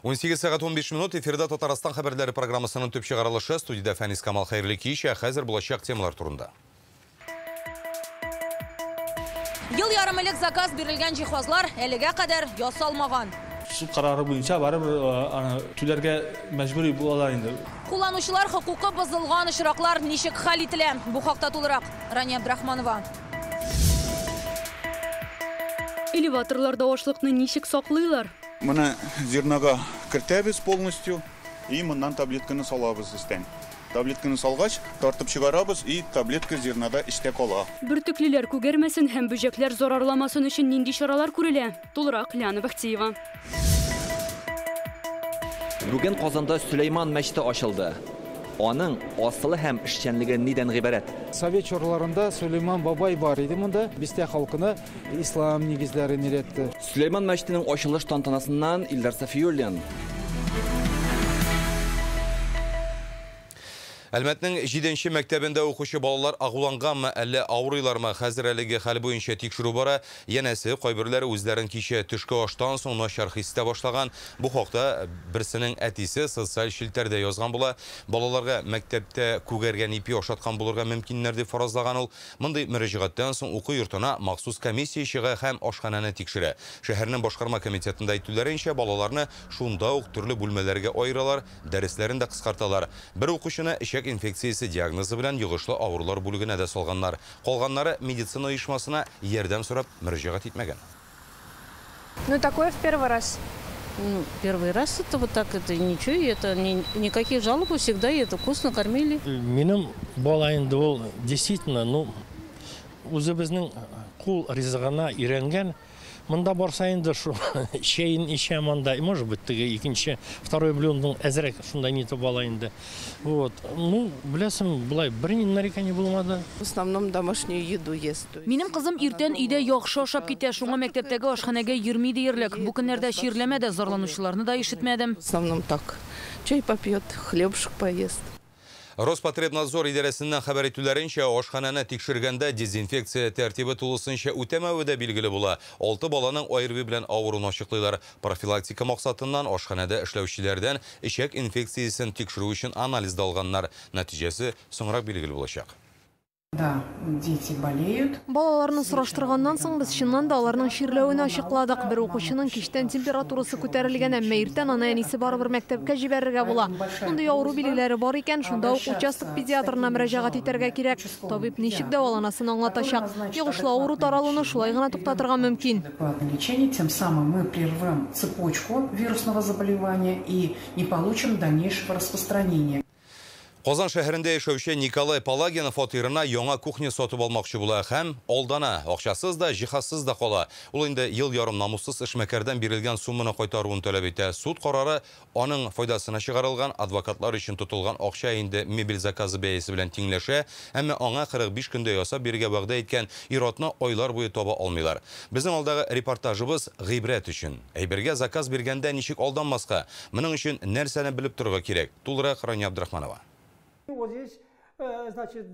18 сағат 15 минут эфирда Татарстан хабарлары программасының төп шығарылышы студияда Фәнис Камал Хайрлы кише хәзер булачак темалар турында. Ел ярым элек заказ бирелгән җиһазлар әлегә кадәр ясалмаган. Суд карары буенча барыбер түләргә мәҗбүри булалар инде. Кулланучылар хокукы бозылган очраклар ничек хәл ителә? Бу хакта тулырак Рания Абдрахманова. Элеваторларда ашлыкны ничек саклыйлар? Моны зернага кертәбез полностью и моннан таблетканы салабыз истән. Таблетканы салгач, тартып чыгарабыз и таблетка зернада эштә кала. Бөртеклеләр күгәрмәсен һәм бөҗәкләр зарарламасын өчен нинди чаралар күрелә? Тулырак Лиана Бахтиева. Бүген Казанда Сөләйман мәчете ачылды. Аның асылы һәм эшчәнлеге нидән гыйбарәт? Совет чорларында Сөләйман бабай бар иде монда. Бистә халкына ислам нигезләрен өйрәтте. Сөләйман мәчетенең ачылыш тантанасыннан Илдар Сафиуллин. Әлмәтнең 7-нче мәктәбендә укучы балалар агуланганмы, әллә авырыйлармы? Хәзер әлеге хәл буенча тикшерү бара. Янәсе, кайберләре үзләрен кичә төшке аштан соң начар хистә башлаган. Бу хакта берсенең әтисе социаль шелтәрдә язган була. Балаларга мәктәптә күгәргән ипи ашаткан булырга мөмкиннәр дип фаразлаган ул. Мондый мөрәҗәгатьтән соң уку йортына махсус комиссия чыга һәм ашхананы тикшерә. Шәһәрнең башкарма комитетында әйтүләренчә, балаларны шунда ук төрле бүлмәләргә аералар, дәресләрен дә кыскарталар. Бер укучыны инфекциясы диагнозы белән йогышлы авырлар бүлегенә дә салганнар. Калганнары медицина оешмасына ярдәм сорап мөрәҗәгать итмәгән. Ну, такое в первый раз. Ну, первый раз это вот так, это ничего, это никаких жалоб, всегда это вкусно кормили. Минем балайында ул действительно, үзебезнең кул ризыгына өйрәнгән. Монда барсайында шу чәйін ичәм анда, может быть, икенче, второй блюдоның әзрәк шунда нитеп алайында. Вот. Беләсем, булай берни нареканий булмады. В основном домашнюю еду ест. Минем кызым иртән өйдә яхшы ашап китә, шуңа мәктәптәге ашханәгә йөрми диярлек. Бу көннәрдә ширләмә дә зарланучыларны да ишетмәдем. В основном так. Чай попьет, хлебушек поест. Роспотребнадзор идарәсеннән хәбәр итүләренчә, ашхананы тикшергәндә дезинфекция тәртибе тулысынча үтәмәве дә билгеле була. 6 баланың аервы белән авыруын ачыклыйлар. Профилактика максатыннан ашханәдә эшләүчеләрдән ишәк инфекциясын тикшерү өчен анализ алганнар. Нәтиҗәсе соңрак билгеле булачак. Да, дети болеют. Балаларны сораштырганнан соң без чыннан да аларның ширләвен ачыкладык. Бер укучының кичтән температурасы күтәрелгән, әмма иртән аны әнисе барыбер мәктәпкә җибәрергә була. Мондый авыру билгеләре бар икән, шунда ук участок педиатрына мөрәҗәгать итәргә кирәк. Табиб ничек дәваланасын аңлатачак. Йогышлы авыру таралуны шулай гына туктатырга мөмкин. Лечение, тем самым мы прервем цепочку вирусного заболевания и не получим дальнейшего распространения. Казан шәһәрендә яшәүче Николай Палагин фатирына яңа кухня сатып алмакчы була һәм алдана, акчасыз да, җиһазсыз да кала. Ул инде ел ярым намуссыз эшмәкәрдән бирелгән сумманы кайтаруын таләп итә. Суд карары аның файдасына чыгарылган, адвокатлар өчен тотылган акча инде мебель заказы бәясе белән тиңләшә, әмма аңа 45 көндә ясап бирергә вәгъдә иткән иратны айлар буе таба алмыйлар. Безнең алдагы репортажыбыз гыйбрәт өчен. Әйбергә заказ биргәндә ничек алданмаска, моның өчен нәрсәне белеп торырга кирәк? Тулырак Рания Абдрахманова. Вот здесь, значит,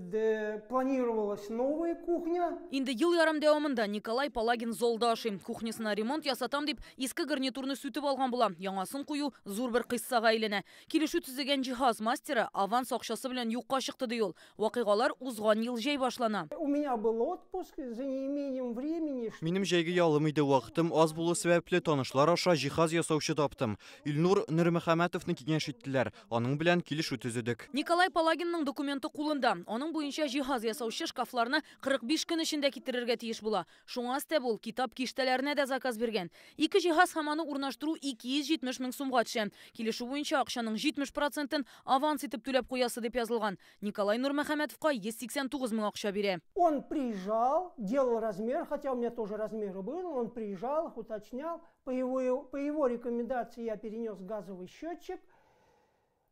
планировалась новая кухня. Инде ел ярым дәвамында Николай Палагин золдаши. Кухнясына ремонт ясатам дип, иске гарнитурны сүтеп алган була. Яңасын кую зур бер кыссага әйләнә. Килешү төзегән җиһаз мастера аванс акчасы белән юкка чыкты ди ул. Вакыйгалар узган ел җәй башлана. У меня был отпуск за неимением времени. Минем җәйгә ялым иде вакытым аз булу сәбәпле танышлар аша җиһаз ясаучы таптым. Илнур Нурмөхәмәтовны киңәш иттеләр. Аның белән килешү төзедек. Николай Палагинның документы кулында. Аның буенча җиһаз ясаучы шкафларны 45 көн эчендә китерергә тиеш була. Шуңа өстә бул китап киштәләренә дә заказ биргән. 2 җиһаз һәм аны урнаштыру 270 мең сумга төшә. Килешү буенча акчаның 70%-ын аванс итеп түләп куясы дип язылган. Николай Нурмөхәмәтовка 189 мең акча бирә. Он приезжал, делал размер, хотя у меня тоже размер был. Он приезжал, уточнял. По его рекомендации я перенес газовый счетчик.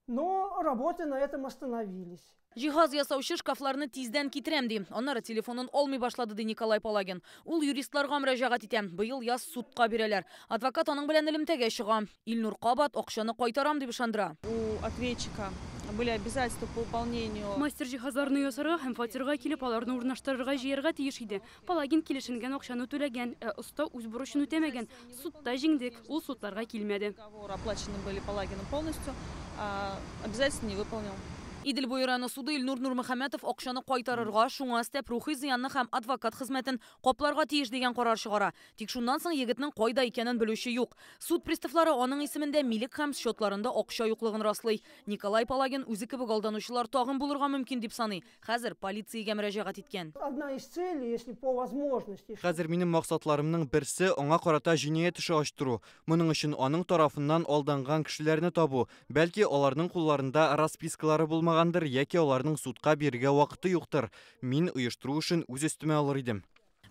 Но работы на этом остановились. Җиһаз ясаучы шкафларны тиздән китерәм ди. Аннары телефонын алмый башлады ди Николай Палагин. Ул юристларга мөрәҗәгать итә. Быел яз судка бирәләр. Адвокат аның белән элемтәгә чыга. Илнур Кабат акчаны кайтарам дип ышандыра. У ответчика были обязательства по выполнению. Мастер жиһазларны ясарга һәм фатирга килеп аларны урнаштырырга җыярга тиеш иде. Палагин килешенгән акчаны түләгән, оста үз бурычын үтәмәгән. Судта җиңдек, ул судларга килмәде. Оплачены были Палагином полностью, обязательства не выполнил. Идел буй районы суды Илнур Нурмөхәмәтов акчаны кайтарырга, шуңа өстәп рухи зыянны һәм адвокат хезмәтен капларга тиеш дигән карар чыгара. Тик шуннан соң егетнең кайда икәнен белүче юк. Суд приставлары аның исемендә милек һәм счетларында акча юклыгын раслый. Николай Палагин үзе кебек алданучылар тагын булырга мөмкин дип саный. Хәзер полициягә мөрәҗәгать иткән. Одна из целей, если по возможности. Хәзер минем максатларымның берсе аңа карата җинаять эше ачтыру. Моның өчен аның тарафыннан алданган кешеләрне табу, бәлки аларның кулларында распискалары булмаган. Яки аларның судка бирергә вакыты юктыр. Мин оештыру өчен үз өстемә алыр идем.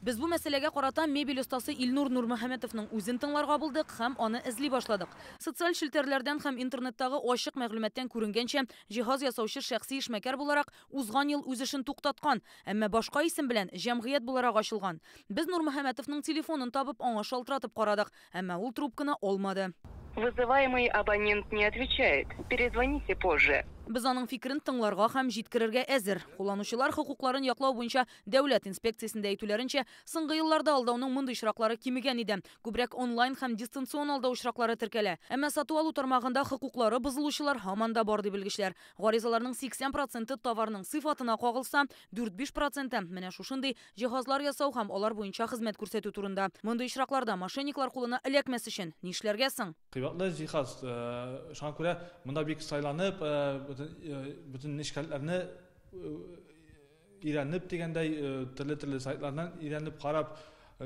Без бу мәсьәләгә карата мебель остасы Илнур Нурмөхәмәтовның үзен тыңларга булдык һәм аны эзли башладык. Социаль шелтәрләрдән һәм интернеттагы ачык мәгълүматтан күренгәнчә, җиһаз ясаучы шәхси эшмәкәр буларак узган ел үз эшен туктаткан, әмма башка исем белән җәмгыять буларак ачылган. Без Нурмөхәмәтовның телефонын табып, аңа шалтыратып карадык, әмма ул трубканы алмады. Вызываемый абонент не отвечает. Перезвоните позже. Без аның фикерен тыңларга һәм җиткерергә әзер. Кулланучылар хокукларын яклау буенча дәүләт инспекциясендә әйтүләренчә, соңгы елларда алдауның мондый очраклары кимегән иде. Күбрәк онлайн һәм дистанцион алдау очраклары теркәлә. Әмма сату алу тармагында хокуклары бозылучылар һаман да бар дип белгечләр. Гаризаларның 80% товарның сыйфатына кагылса, 4-5% менә шушындый җиһазлар ясау һәм алар буенча хезмәт күрсәтү турында. Мондый очракларда мошенниклар кулына эләкмәс өчен нишләргә соң? Кыйбатлы җиһаз, шуңа күрә монда бик сайланып, bütün işgallerini iğrenip degендей türlü saytlardan iğrenip qarab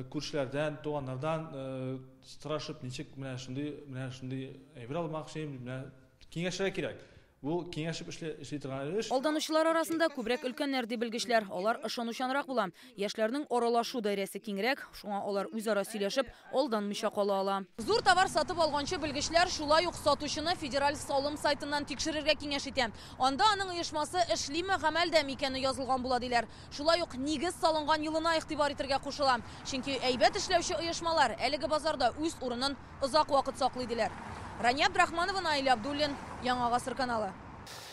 күршеләрдән, туганнардан страшып ничек менә шундый әйбер алмак өчен киңәшергә кирәк. Бу киңәшеп эшли торган эш. Алданучылар арасында күбрәк өлкәннәр дип белгечләр, алар ышанучанрак була. Яшьләрнең аралашу даирәсе киңрәк, шуңа алар үзара сөйләшеп, алданмыйча кала ала. Зур товар сатып алганчы белгечләр шулай ук сатучыны федераль салым сайтыннан тикшерергә киңәш итә. Анда аның оешмасы эшлиме, гамәлдәме икәне язылган була диләр. Шулай ук нигез салынган елына игътибар итәргә кушыла. Чөнки әйбәт эшләүче оешмалар әлеге базарда үз урынын озак вакыт саклый диләр. Рания Абдрахманова, Наил Абдуллин, Яңа Гасыр каналы.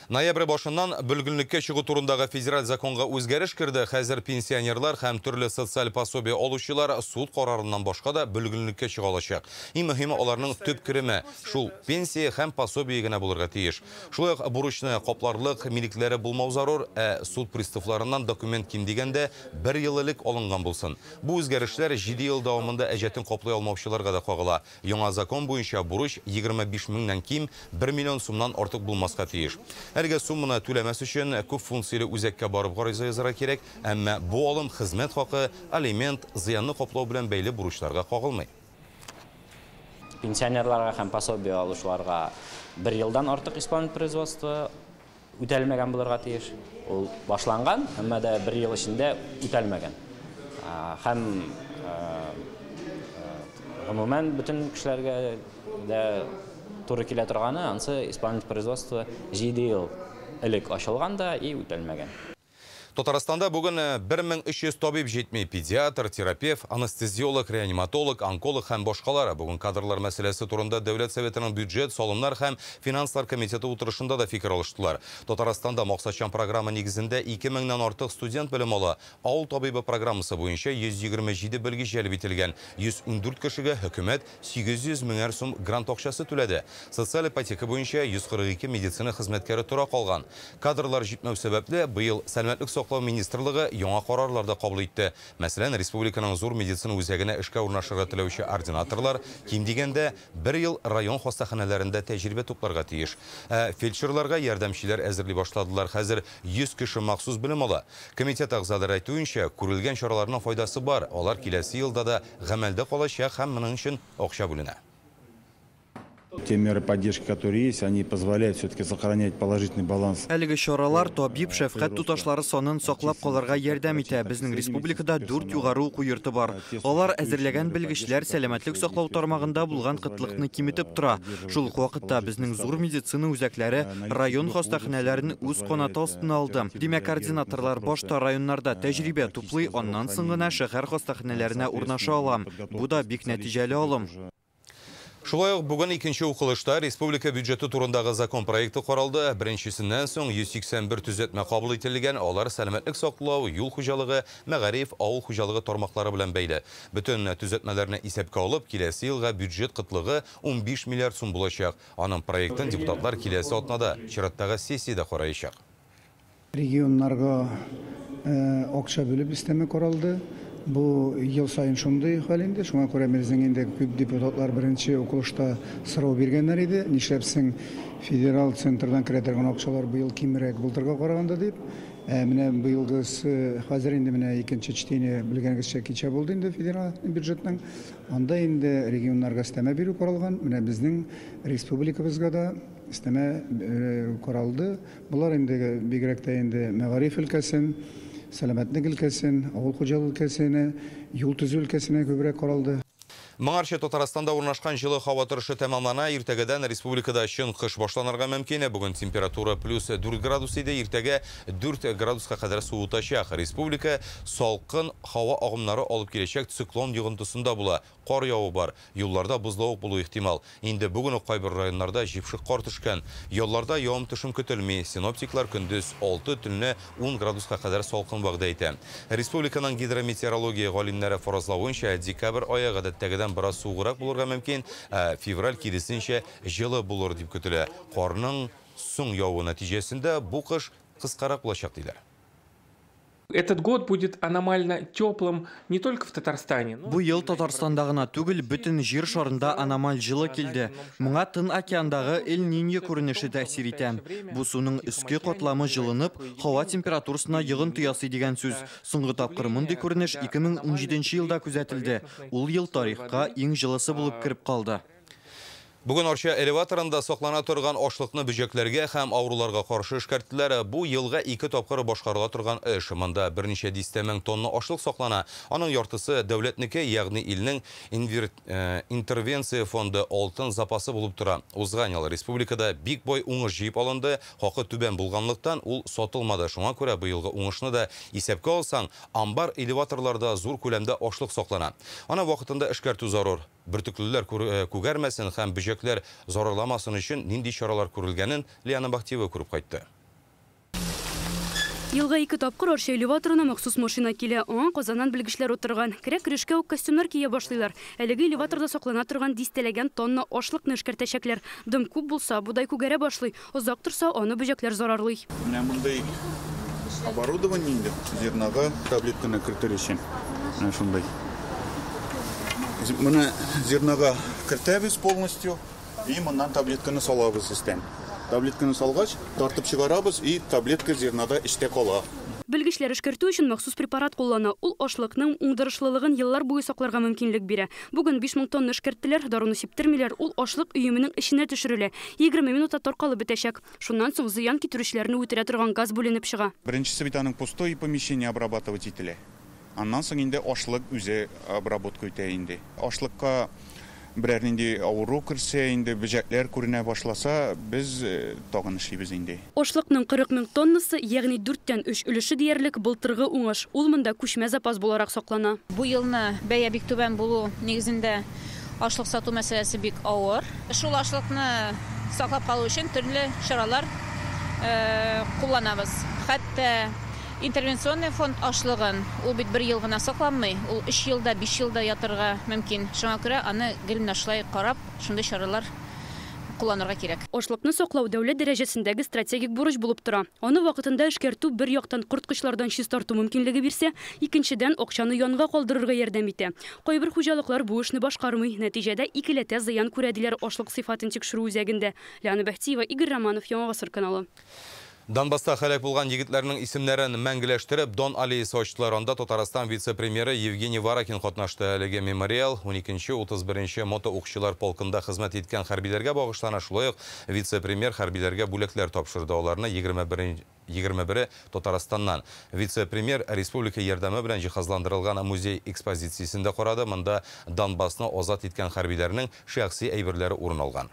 Ноябрь башыннан бөлгінлікке шығу турындагы федераль законга үзгәреш кирде. Хәзер пенсионерлар һәм төрле социаль пособие алучылар суд карарыннан башка да бөлгінлікке чыга алачак. Иң мөһиме аларның төп киреме шул пенсия һәм пособие генә булырга тиеш. Шулай ук бурычны капларлык миликләре булмау зарур, суд приставларыннан документ ким дигәндә 1 ел элек алынган булсын. Бу үзгәрешләр 7 ел дәвамында әҗәтен каплый алмаучыларга да кагыла. Яңа закон буенча бурыч 25 меңнән ким 1 миллион сумнан артык булмаска тиеш. Әлеге сумманы түләмәс өчен күп функцияле үзәккә барып гариза язарга кирәк, әмма бу алым хезмәт хакы, алимент, зыянны каплау белән бәйле бурычларга кагылмый. Пенсионерларга һәм пособие алучыларга 1 елдан артык исполнительное производство үтәлмәгән булырга тиеш. Ул башланган, әмма дә 1 ел эчендә үтәлмәгән. Һәм гомумән бүтән кешеләргә дә туры килә торганы, ансы исполнительное производство 7 ел элек ачылганда и үтәлмәгән. Татарстанда бүген 1300 табиб җитми, педиатр, терапевт, анестезиолог, реаниматолог, онколог һәм башкалары. Бүген кадрлар мәсьәләсе турында Дәүләт Советының бюджет, салымнар һәм финанслар комитеты утырышында да фикер алыштылар. Татарстанда максатчан программа нигезендә 2000ннән артык студент белем ала. Авыл табибы программасы буенча 127 белги җәлеп ителгән. 114 кешегә хөкүмәт 800 меңәр сум грант акчасы түләде. Социаль ипотека буенча 142 медицина хезмәткәре тора калган. Кадрлар җитмәү сәбәпле быел сәламәтлек саклау министрлыгы яңа карарларда кабул итте. Мәсәлән, республиканың зур медицина үзәгенә эшкә урнаштырырга теләүче ординаторлар ким дигәндә 1 ел район хастаханәләрендә тәҗрибә тупларга тиеш. Фельдшерларга ярдәмчеләр әзерли башладылар. Хәзер 100 кеше махсус белем ала. Комитет әгъзалары әйтүенчә, күрелгән чараларның файдасы бар. Алар киләсе елда да гамәлдә калачак һәм моның өчен акча бүленә. Те меры поддержки, которые есть, они позволяют все-таки сохранять положительный баланс. Әлеге чаралар табиб шәфкать туташлары санын саклап калырга ярдәм итә. Безнең республикада 4 югары уку йорты бар. Алар әзерләгән белгечләр сәламәтлек саклау тармагында булган кытлыкны киметеп тора. Шул ук вакытта безнең зур медицина үзәкләре район хастаханәләрен үз канаты астына алды. Димәк, координаторлар башта районнарда тәҗрибә туплый, аннан соң гына шәһәр хастаханәләренә урнаша ала. Бу да бик нәтиҗәле алым. Шулай бүгін икенче укылышта республика бюджеты турындагы закон проекты каралды. Беренчесеннән соң 181 төзәтмә кабул ителгән. Алар сәламәтлек саклау, юл хуҗалыгы, мәгариф, авыл хуҗалыгы тармаклары белән бәйле. Бүтән төзәтмәләрне исәпкә алып, киләсе елга бюджет кытлыгы 15 миллиард сум булачак. Аның проектын депутатлар киләсе атнада чираттагы сессияда караячак. Регионнарга акча бөлеп истеме каралды. Бу ел сайын шундый хәл инде. Шуңа күрә безнең инде күп депутатлар беренче укылышта сорау биргәннәр иде. Нишләпсең федерал центрдан керә торган акчалар быел кимрәк былтырга караганда дип. Менә быелгысы хәзер инде менә икенче чтение белгәнгезчә кичә булды инде федерал бюджетның. Анда инде регионнарга истеме бирү каралган. Менә безнең республикабызга да истеме каралды. Булар инде бигрәк тә инде мәгариф өлкәсен, сәламәтлек өлкәсен, авыл хуҗалыгы өлкәсенә, юл төзү өлкәсенә күбрәк каралды. Моңарчы Татарстанда урнашкан җылы һава торышы тәмамлана. Иртәгәдән республикада чын кыш башланырга мөмкин. Бүген температура плюс 4 градус иде. Иртәгә 4 градуска кадәр суытачак. Республика салкын һава агымнары алып киләчәк циклон йогынтысында була. Кар явы бар. Юлларда бозлавык булу ихтимал. Инде бүген үк кайбер районнарда җипшек кар төшкән. Ялларда явым-төшем көтелми. Синоптиклар көндез 6, төнне 10 градуска кадәр салкын вакыт әйтә. Республиканың гидрометеорология галимнәре фаразлавынча, декабрь ае гадәттәгедән біраз суығырақ булырга мөмкин, февраль киресенчә җылы булыр дип көтелә. Карның соң явы нәтиҗәсендә бу кыш кыскарак булачак диләр. Этот год будет аномально теплым не только в Татарстане. Бу ел Татарстанда гына түгел, бүтән җир шарында аномаль җылы килде. Моңа Тын океандагы Эль-Ниньо күренеше тәэсир итә. Бу суның өске катламы җылынып, һава температурасына йогынты ясый дигән сүз. Соңгы тапкыр мондый күренеш 2017 елда күзәтелде. Ул ел тарихка иң җылысы булып кирип калды. Бүген Арча элеваторында саклана торган ашлыкны бөҗәкләргә һәм авыруларга каршы эшкәрттеләр. Бу елга 2 тапкыр башкарыла торган эш. Монда берничә дистәмәң тонна ашлык саклана. Аның яртысы дәүләтнеке, ягъни илнең интервенция фонды алтын запасы булып тора. Узган ел республикада бик бай уңыш җыеп алынды. Хакы түбән булганлыктан ул сатылмады. Шуңа күрә быелгы уңышны да исәпкә алсаң, амбар элеваторларда зур күләмдә ашлык саклана. Аны вакытында эшкәртү зарур. Бөртеклеләр күгәрмәсен һәм бөҗәкләр зарарламасын өчен нинди чаралар күрелгәнен Лиана Бахтиева күреп кайтты. Елга 2 тапкыр Арча элеваторына махсус машина килә. Аңа Казаннан белгечләр утырган. Керә-керешкә үк костюмнар кия башлыйлар. Әлеге элеваторда саклана торган дистәләгән тонна ашлыкны эшкәртәчәкләр. Дым күп булса, будай күгәрә башлый. Озак торса, аны бөҗәкләр зарарлый. Менә мондай оборудование инде зернага таблетканы кертер өчен. Менә шундай. Менә зернага кертәбез полностью и моннан таблетканы салабыз истән. Таблетканы салгач, тартып чыгарабыз и таблетка зернада эштә кала. Белгечләр эшкәртү өчен махсус препарат куллана. Ул ашлыкның уңдырышлылыгын еллар буе сакларга мөмкинлек бирә. Бүген 5000 тонна эшкәрттеләр, даруны сиптермиләр. Ул ашлык өеменең эченә төшерелә. 20 минутта таркалып бетәчәк. Шуннан соң зыян китерүчеләрне үтерә торган газ бүленеп чыга. Беренчесе бит аның пустой помещение обрабатывать ителә. Аннан соң инде ашлык үзе обработка итә инде. Ашлыкка берәр нинди авыру керсә, инде бөҗәкләр күренә башласа, без тагын эшлибез инде. Ашлыкның 40 000 тоннасы, ягъни 4тән 3 өлеше диярлек былтыргы уңыш. Ул монда күчмә запас буларак саклана. Бу елны бәя бик түбән булу нигезендә ашлык сату мәсьәләсе бик авыр. Шул ашлыкны саклап калу өчен төрле чаралар кулланабыз. Хәтта интервенционный фонд ашлыгын ул бит 1 ел гына сакланмый, ул 3 елда, 5 елда ятырга мөмкин. Шуңа күрә аны гелмнашлай карап, шундый чаралар кулланырга кирәк. Ашлыкны саклау дәүләт дәрәҗәсендәге стратегик бурыч булып тора. Аны вакытында эшкәртү бер яктан корткычлардан чист тарту мөмкинлеге бирсә, икенчедән акчаны янга калдырырга ярдәм итә. Кайбер хуҗалыклар бу эшне башкармый, нәтиҗәдә икеләтә зыян күрәдиләр ашлык сыйфатын тикшерү үзәгендә. Лиана Бахтиева, Игорь Романов, Яңа Гасыр каналы. Донбасста хәлак булган егетләрнең исемнәрен мәңгеләштереп, Дон аллеясы ачтылар. Анда Татарстан вице-премьеры Евгений Варакин катнашты. Әлеге мемориал 12-31 мотоукчылар полкында хезмәт иткән хәрбиләргә багышлана. Шулай ук вице-премьер хәрбиләргә бүләкләр тапшырды. Аларны 21 Татарстаннан. Вице-премьер республика ярдәме белән җиһазландырылган музей экспозициясендә карады. Монда Донбассны азат иткән хәрбиләрнең шәхси әйберләре урын алган.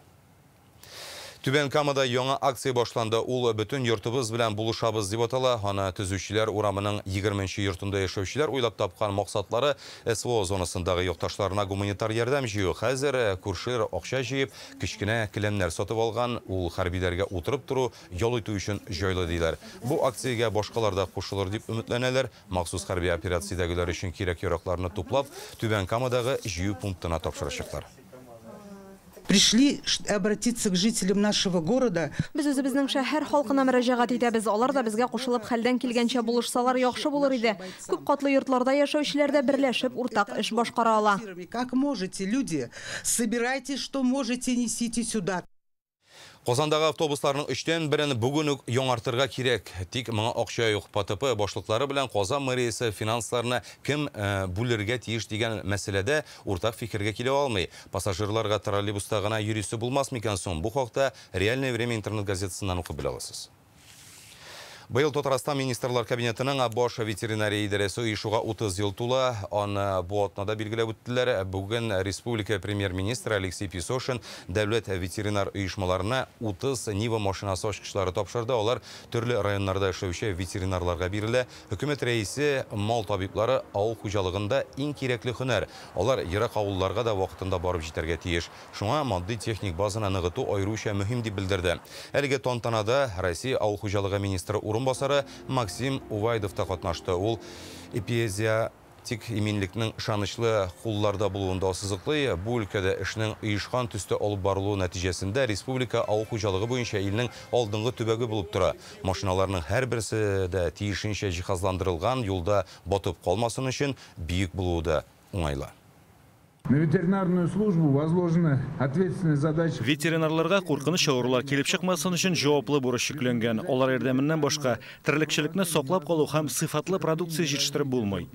Түбән Камада яңа акция башланды. Ул бүтін йортыбыз белән булышабыз дип атала. Аны төзүчеләр урамының 20-нче йортында яшәүчеләр уйлап тапкан максатлары СВО зонасындагы якташларына гуманитар ярдәм җыю. Хәзер күршеләр акча җыеп, кичкенә келәмнәр сатып алган. Ул хәрбиләргә утырып тору, ял итү өчен җайлы диләр. Бу акциягә башкалар да кушылыр дип өметләнәләр. Махсус хәрби операциядәгеләр өчен кирәк яракларны туплап, Түбән Камадагы җыю пунктына тапшырачаклар. Пришли обратиться к жителям нашего города. Без үзебезнең шәһәр халкына мөрәҗәгать итәбез. Алар да безгә кушылып хәлдән килгәнчә булышсалар яхшы булыр иде. Күп катлы йортларда яшәүчеләр дә берләшеп уртак эш башкара ала. Как можете, люди, собирайте, что можете, несите сюда. Казандагы автобусларның 3тән берен бүген үк яңартырга кирәк. Тик моңа акча юк. ПТП башлыклары белән Казан мэриясе финансларны кем бүлергә тиеш дигән мәсьәләдә уртак фикергә килә алмый. Пассажирларга троллейбуста гына йөрисә булмас микән соң? Бу хакта Реальное время интернет газетасыннан укып беләсез. Быел Татарстан министрлар кабинетының баш ветеринария идарәсе оешуга 30 ел тула. Аны бу атнада билгеләп үттеләр. Бүген республика премьер-министры Алексей Песошин дәүләт ветеринар оешмаларына 30 Нива машинасы ачкычлары тапшырды. Алар төрле районнарда эшләүче ветеринарларга бирелә. Хөкүмәт рәисе мал табиблары авыл хуҗалыгында иң кирәкле һөнәр. Алар ерак авылларга да вакытында барып җитәргә тиеш. Шуңа матди техник базаны ныгыту аеруча мөһим дип белдерде. Әлеге тантанада Россия авыл хуҗалыгы министры басары Максим Увайдов та катнашты. Ул эпизиотик иминлекнең шанычлы кулларда булуында сызыклый. Бу өлкәдә эшнең оешкан төстә алып барылуы нәтиҗәсендә республика авыл хуҗалыгы буенча илнең алдынгы төбәге булып тора. Машиналарның һәрберсе дә тиешенчә җиһазландырылган, юлда батып калмасын өчен биек булуы да уңайлы. На ветеринарную службу возложена ответственная задача. Ветеринарларга куркыныч авырулар килеп чыкмасын өчен җаваплы бурыч йөкләнгән. Алар ярдәменнән башка терлекчелекне саклап калу һәм сыйфатлы продукция җитештереп булмый.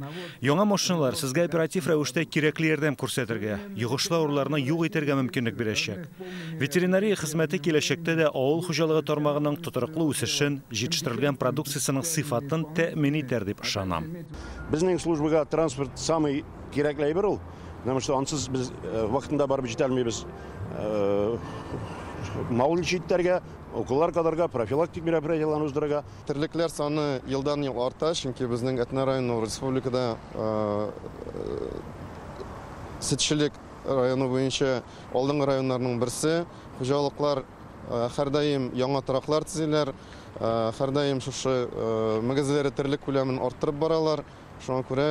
Яңа машиналар сезгә оператив рәвештә кирәкле ярдәм күрсәтергә, йогышлы авыруларны юк итәргә мөмкинлек бирәчәк. Ветеринария хезмәте киләчәктә дә авыл хуҗалыгы тармагының тотрыклы үсешен, җитештерелгән продукциясының сыйфатын тәэмин итәр дип ышанам. Безнең службага транспорт самый кирәкле әйбер ул. Потому что ансыз biz вакытында барып җитәлмибез. Мал җитәргә, укулар кадәргә, профилактик мероприятияләрне уздырырга. Терлекләр саны елдан-ел арта, чөнки безнең Әтнә районы республикада Сөтчелек районы буенча алдынгы районнарның берсе. Хуҗалыклар һәрдаим яңа тораклар төзиләр, һәрдаим шушы мәгазиннәр терлек күләмен арттырып баралар. Шуңа күрә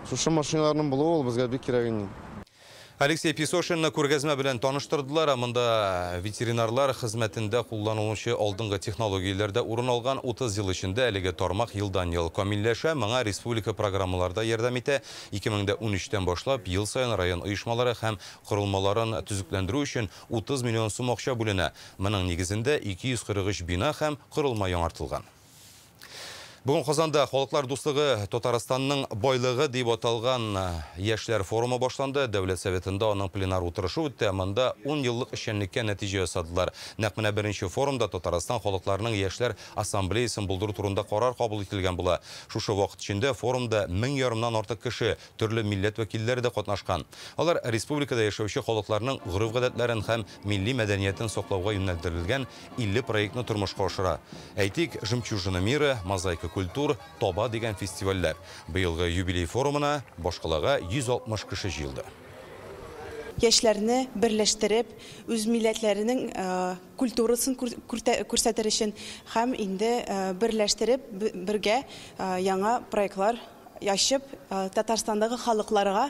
шушы машиналарның булуы безгә бик кирәк. Алексей Песошинны күргәзмә белән таныштырдылар. Монда ветеринарлар хезмәтендә кулланылучы алдынгы технологияләрдә урын алган 30 ел эчендә әлеге тармак елдан-ел камилләшә. Моңа республика программаларда ярдәм итә. 2013тән башлап ел сайын район оешмалары һәм корылмаларын төзекләндерү өчен 30 миллион сум акча бүленә. Моның нигезендә 243 бина һәм корылма яңартылган. Бүген Казанда Халыклар дуслыгы Татарстанның байлыгы дип аталган яшьләр форумы башланды. Дәүләт советында аның пленар утырышы үтте. Монда 10 еллык эшчәнлеккә нәтиҗә ясадылар. Нәкъ менә беренче форумда Татарстан халыкларының яшьләр ассамблеясын булдыру турында карар кабул ителгән була. Шушы вакыт içinde форумда 1000 артык кеше, төрле милләт вәкилләре дә катнашкан. Алар республикада яшәүче халыкларның гырыф-гадәтләрен һәм милли мәдәниятен саклауга юнәлдерелгән 50 проектны тормышка ашыра. Әйтик, Жемчужина мира, Мозаика культур, Тоба дигән фестивальләр. Быелгы юбилей форумына башкалага 160 кеше җыелды. Яшьләрне берләштереп, үз милләтләренең культурасын күрсәтер өчен һәм инде берләштереп бергә яңа проектлар яшып, Татарстандагы халыкларга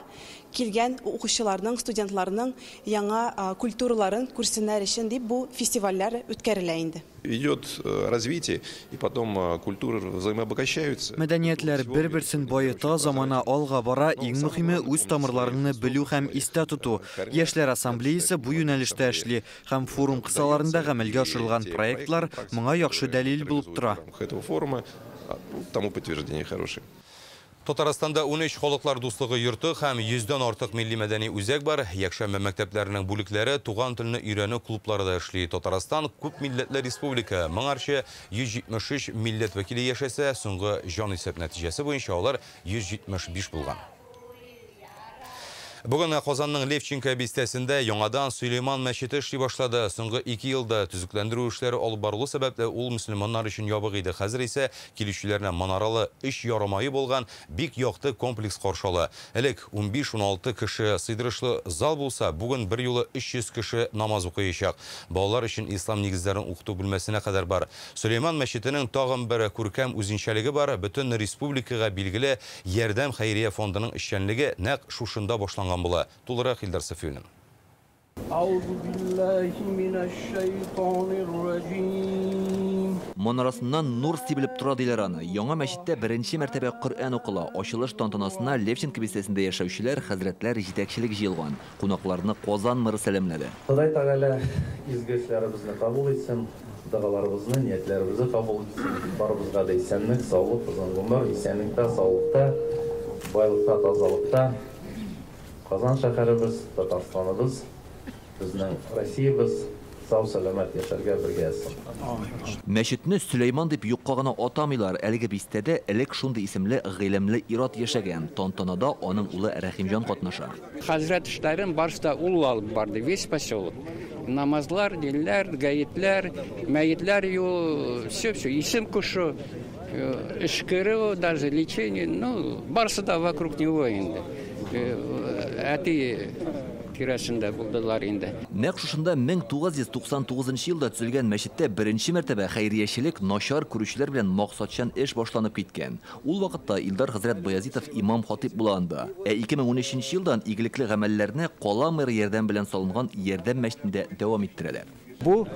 килгән укучыларның, студентларның яңа культураларын күрсеннәр өчен дип бу фестивальләр үткәрелә инде. Идет развитие, и потом культуры взаимообогащаются. Мәдәниятләр бер-берсен байыта, замана алга бара, иң мөһиме үз тамырларны белү һәм истә тоту. Яшьләр ассамблеясы бу юнәлештә эшли һәм форум кысаларында гамәлгә ашырылган проектлар моңа яхшы дәлил булып тора. Этого форума тому подтверждение хорошее. Татарстанда 13 халыклар дуслыгы йорты һәм 100дән артык милли мәдәни үзәк бар. Якшәмбе мәктәпләренең бүлекләре туган телне өйрәнү клубларында эшли. Татарстан күп милләтле республика. Моңарчы 173 милләт вәкиле яшәсә, соңгы җан исәп нәтиҗәсе буенча алар 175 булган. Бүгін Qozanның Levchenka бистәсендә яңадан Сөлейман мәчете эшли башлады. Соңгы 2 елда төзекләндерү эшләре алып барылу сәбәпле ул мөселманнар өчен ябык иде. Хәзер исә килүчеләрне манаралы эш ярамайы булган бик якты комплекс каршылы. Элек 15-16 кеше сыйдырышлы зал булса, бүген бер юлы 300 кеше намаз укыячак. Балалар өчен ислам нигезләрен укыту бүлмәсенә кадәр бар. Сөлейман мәчетенең тагын бер күркәм үзенчәлеге бар. Бөтен республикага билгеле Ярдәм хәйрия фондының эшчәнлеге нәкъ шушында башланган. Тулырак Илдар Сафиуллин. Манарасыннан нур сибилеп тора диләр аны. Яңа мәчеттә беренче мәртәбә Коръән укыла. Ачылыш тантанасына Левченко бистәсендә яшәүчеләр, хәзрәтләр җитәкчелек җыелган. Кунакларны Qozan мэры сәламләде. Ходай Тәгалә изгечләребезне кабул итсен, дугаларыбызны, ниятләребезне кабул итсен. Барыбызга да исәнлек, саулык, узын гомер, исәнлектә, саулыкта, байлыкта, тазалыкта. Qozan шәһәребез, Татарстаныбыз, безнең Россиябыз сау-сәламәт яшәргә бергә яссын. Мәчетне Сөлейман дип юкка гына атамыйлар. Әлеге бистәдә элек шундый исемле гыйлемле ир-ат яшәгән. Тантанада аның улы Рәхимҗан катнаша. Хәзрәт эшләрен барышта ул алып барды, весь поселок. Намазлар, дилләр, гаетләр, мәетләр ю, все, исем кушу, эшкеру, даже лечение, барысы да вокруг него инде. Әти тирәсендә булдылар инде. Нәкъ шушында 1999 елда төзелгән мәчеттә беренче мәртәбә хәйриячелек начар күрүчеләр белән максатчан эш башланып киткән. Ул вакытта Илдар хәзрәт Баязитов имам хатип була анда. 2013 елдан игелекле гамәлләрне Кала мэры ярдәм белән салынган Ярдәм мәчетендә дәвам иттерәләр. Бу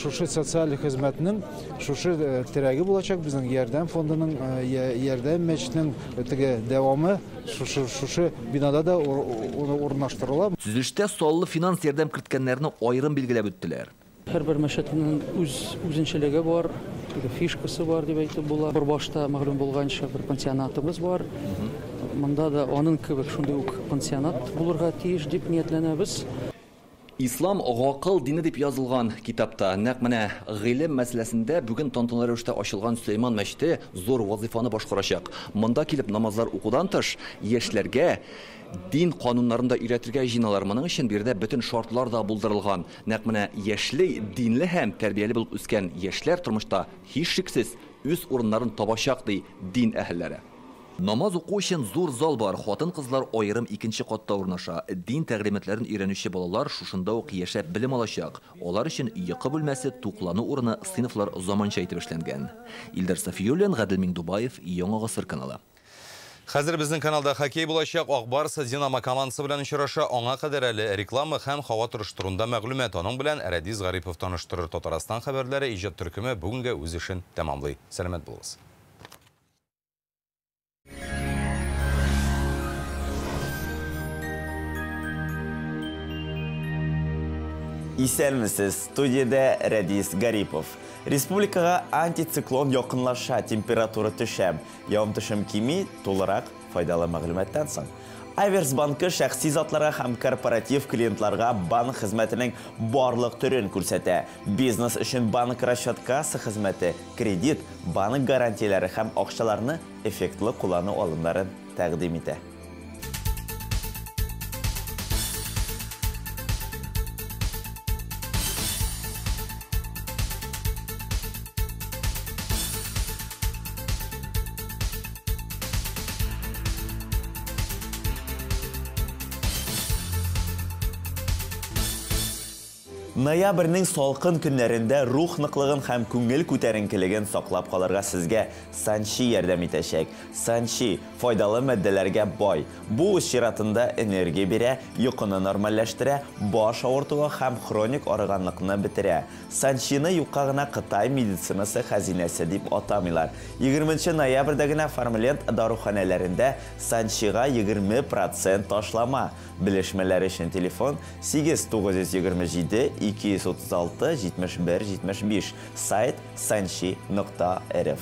шушы социаль хезмәтнең шушы терәге булачак безнең Ярдәм фондының Ярдәм мәчетенең теге дәвамы шушы бинада да урнаштырыла. Төзелештә саллы финанс ярдәм керткәннәрне аерым билгеләп үттеләр. Һәрбер мәчетнең үзенчәлеге бар, фишкасы бар дип әйтеп була. Бер башта мәгълүм булганча бер пансионатыбыз бар. Монда да аның кебек шундый ук пансионат булырга тиеш дип ниятләнәбез. Ислам гакыл дине дип язылган китапта нәкъ менә гыйлем мәсьәләсендә бүген тантаналы рәвештә ачылган Сөлейман мәчете зур вазифаны башкарачак. Монда килеп намазлар укудан тыш яшьләргә дин кануннарында өйрәтергә җыйналар. Моның өчен бирдә бөтен шартлар да булдырылган. Нәкъ менә яшьли, динле һәм тәрбияле булып үскән яшьләр тормышта һичшиксез үз урыннарын табачак ди дин әһелләре. Намаз уку өчен зур зал бар. Хатын-кызлар аерым икенче катта урнаша. Дин тәгълиматларын өйрәнүче балалар шушында ук яшәп белем алачак. Алар өчен йокы бүлмәсе, туклану урыны, сыйныфлар заманча итеп эшләнгән. Илдар Сафиуллин, Гадел Миңдубаев, Яңа гасыр каналы. Хәзер безнең каналда хоккей булачак. Акбарсы Динамо командасы белән очраша. Аңа кадәр әле реклама һәм һава торышы турында мәгълүмат. Аның белән Рәдис Гарипов таныштырыр. Татарстан хәбәрләре иҗат төркеме бүгенге үз эшен тәмамлый. Сәламәт булыгыз. Исәнмесез, студияда Рәдис Гарипов. Республикага антициклон якынлаша, температура төшә. Явым-төшем кими, тулырак файдалы мәгълүматтан соң. Айверс банкы шәхси затларга һәм корпоратив клиентларга банк хезмәтенең барлык төрен күрсәтә. Бизнес өчен банк расчеткасы хезмәте, кредит, банк гарантияләре һәм акчаларны эффектлы куллану алымнарын тәкъдим итә. Ноябрьнең салкын көннәрендә рух ныклыгын һәм күңел күтәренкелеген саклап калырга сезгә Санчи ярдәм итәчәк. Санчи файдалы матдәләргә бай. Бу үз чиратында энергия бирә, йокыны нормальләштерә, баш авыртуы һәм хроник арыганлыкны бетерә. Санчины юкка гына Кытай медицинасы хәзинәсе дип атамыйлар. 20 ноябрьдә генә Фармленд даруханәләрендә Санчига 20% ташлама. Белешмәләр өчен телефон 8927 236 71 75, сайт sanchi.rf.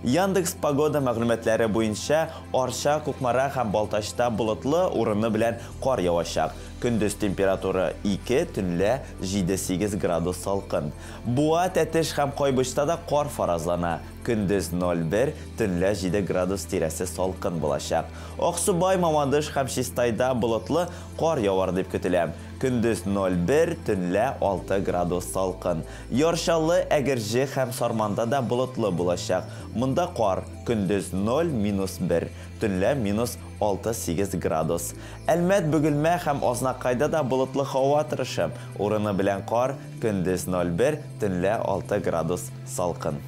Яндекс погода мәгълүматлары буенча Арча, Кукмара һәм Балтачта болытлы урыны белән кар явачак. Көндіз температура 2, түнле 7-8 градус салқын. Буа, тәтіш һәм Койбышта да қор фаразлана. Көндіз 0-1, түнле 7 градус тирәсе салқын болашақ. Оқсубай, Мамадыш һәм Шистайда болотлы қор явар деп көтілем. Көндіз 0-1, түнле 6 градус салқын. Йоршалы, Әгіржі һәм Сарманда да болотлы болашақ. Мұнда қор, көндіз 0-1, түнле -6-8 градус. Әлмәт, Бөгілмә һәм Ознақайда да болотлы хауа тырышым. Урыны белән қор, көндіз 0-1, түнле 6 градус салқын.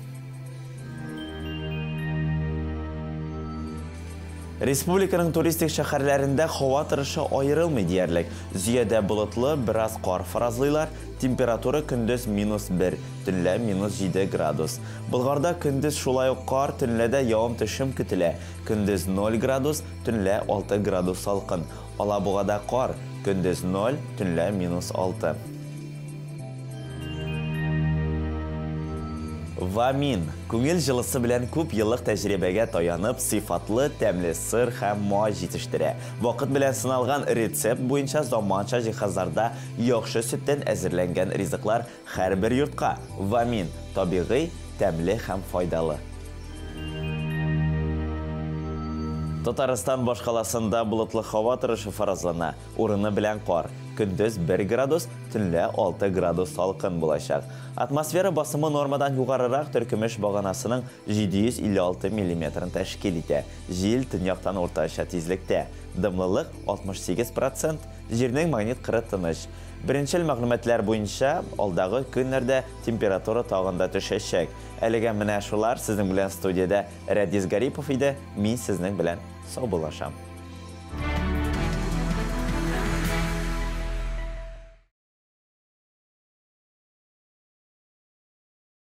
Республиканың туристик шәһәрләрендә һава торышы айырылмый диярлек. Зөядә болытлы, бераз қар фаразлыйлар, температура көндіз -1, төнлә -7 градус. Болгарда көндіз шулай ук қар, төнләдә явым-төшем көтелә. Көндіз 0 градус, төнлә 6 градус салқын. Алабугада қар, көндіз 0, төнлә -6. Вамин. Күңел жылысы белән күп еллык тәҗрибәгә таянып, сыйфатлы, тәмле сыр һәм май җитештерә. Вакыт белән сыналган рецепт буенча заманча җиһазларда яхшы сөттән әзерләнгән ризыклар һәрбер йортка. Вамин. Табигый, тәмле һәм файдалы. Татарстан башкаласында болытлы һава торышы фаразлана. Урыны белән қар. Көндіз 1 градус, төнлә 6 градус салқын булачак. Атмосфера басымы нормадан югарырак Төркемеш баганасының 756 мм тәшкил итә. Җил төньяктан уртача тизлектә. Дымлылык 68%, җирнең магнит кыры тыныч. Беренчел мәгълүматлар буенча, алдагы көннәрдә температура тагында төшәчәк. Әлегә менә шулар сезнең белән студиядә Рәдис Гарипов иде. Мин сезнең белән сау булашам.